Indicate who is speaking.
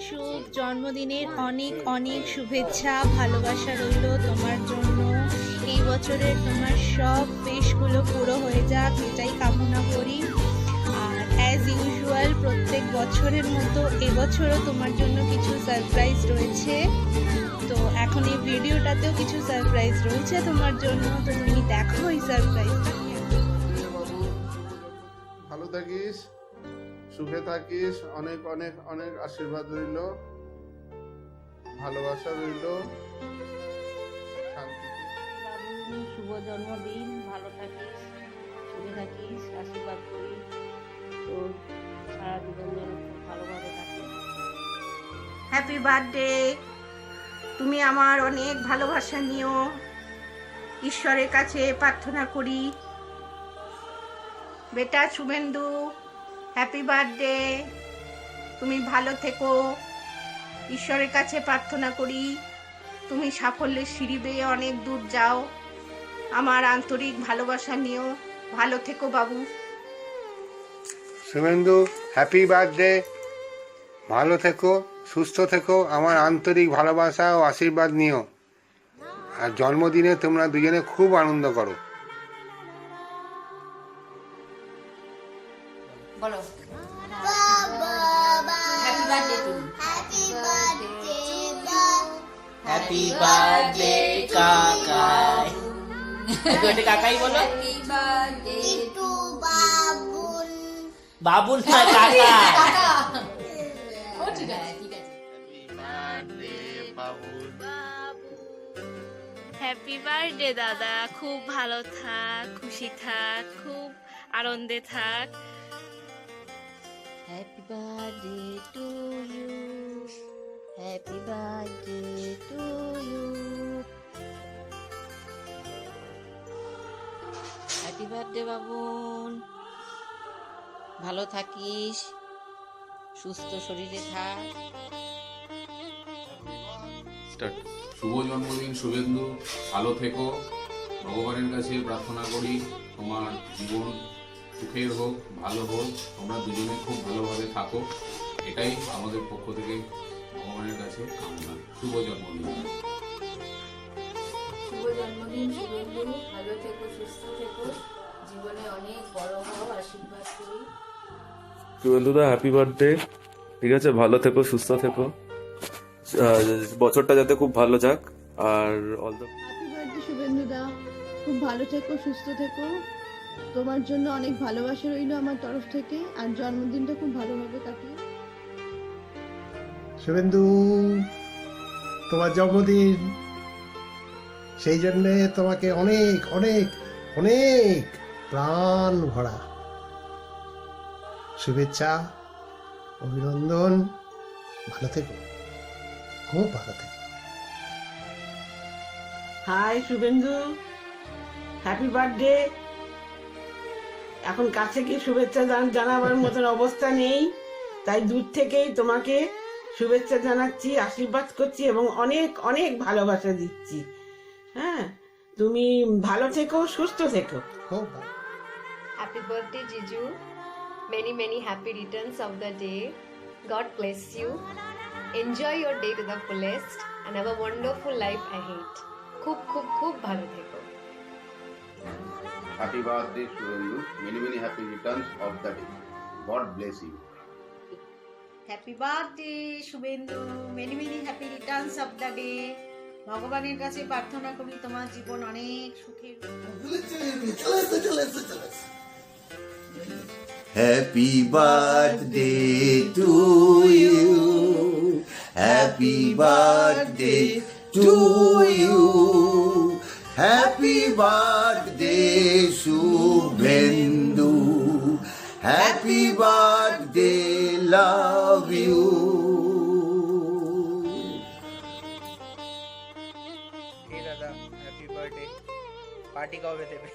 Speaker 1: শুভ জন্মদিনের অনেক অনেক শুভেচ্ছা, ভালোবাসা রইল তোমার জন্য। এই বছরের তোমার সব উইশগুলো পুরো হয়ে যাক, এটাই কামনা করি। আর অ্যাজ ইউজুয়াল প্রত্যেক বছরের মতো এবছরও তোমার জন্য কিছু সারপ্রাইজ রয়েছে। তো এখন এই ভিডিওটাতেও কিছু সারপ্রাইজ রয়েছে তোমার জন্য, তো তুমি দেখো এই সারপ্রাইজটা।
Speaker 2: ভালো থাকিস, সুখে থাকিস, অনেক অনেক অনেক আশীর্বাদ রইল, ভালোবাসা রইল, শান্তিতে।
Speaker 3: বাবু শুভ জন্মদিন, ভালো থাকিস, সুখে থাকিস, আশীর্বাদ করি তোর সারা জীবন যেন খুব ভালোভাবে থাকে।
Speaker 4: Happy birthday. তুমি আমার অনেক ভালোবাসা নিও, ঈশ্বরের কাছে প্রার্থনা করি। বেটা শুভেন্দু, হ্যাপি বার্থডে। তুমি ভালো থেকো, ঈশ্বরের কাছে প্রার্থনা করি তুমি সাফল্যের সিঁড়ি বেয়ে অনেক দূর যাও। আমার আন্তরিক ভালোবাসা নিও, ভালো থেকো বাবু।
Speaker 5: Suvendu, happy birthday. ভালো থেকো, সুস্থ থেকো, আমার আন্তরিক ভালোবাসা ও আশীর্বাদ নিও। আর জন্মদিনে তোমরা দুজনে খুব আনন্দ করো।
Speaker 3: বলো happy birthday two
Speaker 6: happy birthday কাকাই। একটু কাকাই বলো।
Speaker 7: Happy birthday two Babul.
Speaker 6: Babul না কাকা।
Speaker 7: ও ঠিক আছে ঠিক আছে।
Speaker 1: হ্যাপি বার্থডে দাদা, খুব ভালো থাক, খুশি থাক, খুব আনন্দে থাক।
Speaker 3: Happy birthday to you, happy birthday to you, happy birthday Babun. ভালো থাকিস, সুস্থ শরীরে থাক।
Speaker 8: শুভ জন্মদিন শুভেন্দু, ভালো থেকো। ভগবানের কাছে প্রার্থনা করি তোমার জীবন সুখের হোক, ভালো হোক, তোমরা দুজনে খুব ভালোভাবে থাকো, এটাই আমাদের পক্ষ থেকে ভগবানের কাছে কামনা। শুভ জন্মদিন।
Speaker 7: শুভ জন্মদিন শুভেন্দু, ভালো থেকো, সুস্থ থেকো, জীবনে অনেক বড় হও, আশীর্বাদ করি।
Speaker 9: শুভেন্দুদা হ্যাপি বার্থডে। ঠিক আছে, ভালো থেকো, সুস্থ থেকো, বছরটা যাতে খুব ভালো যাক। আর অল দ্য
Speaker 10: হ্যাপি বার্থডে শুভেন্দুদা, খুব ভালো থেকো, সুস্থ থেকো, তোমার জন্য অনেক ভালোবাসা রইল আমার তরফ থেকে। আর জন্মদিনটা খুব ভালোভাবে কাটিয়ে।
Speaker 11: শুভেন্দু, তোমার জন্মদিন, সেই জন্যে তোমাকে অনেক অনেক অনেক প্রাণ ভরা শুভেচ্ছা, অভিনন্দন। ভালো থেকো, খুব ভালো থেকো।
Speaker 4: Hi Shubhendu, happy birthday. এখন কাছে গিয়ে শুভেচ্ছা জানাবার মতন অবস্থা নেই, তাই দূর থেকেই তোমাকে শুভেচ্ছা জানাচ্ছি, আশীর্বাদ করছি এবং অনেক অনেক ভালোবাসা দিচ্ছি। হ্যাঁ, তুমি ভালো থেকো, সুস্থ থেকো।
Speaker 11: খুব ভালো।
Speaker 12: Happy birthday, Jiju. Many, many happy returns of the day. God bless you. Enjoy your day to the fullest and have a wonderful life ahead. Khub, khub, khub bhalo theko.
Speaker 2: Happy birthday Suvendu, many many happy returns of the day. God bless you.
Speaker 4: Happy birthday Suvendu, many many happy Returns of the day. ভগবানের কাছে প্রার্থনা করি তোমার জীবন অনেক সুখের।
Speaker 13: Happy birthday to you. Happy birthday to you. Happy birthday Shubhendu. Happy birthday, love you.
Speaker 6: দাদা happy birthday. Party কবে দেবে?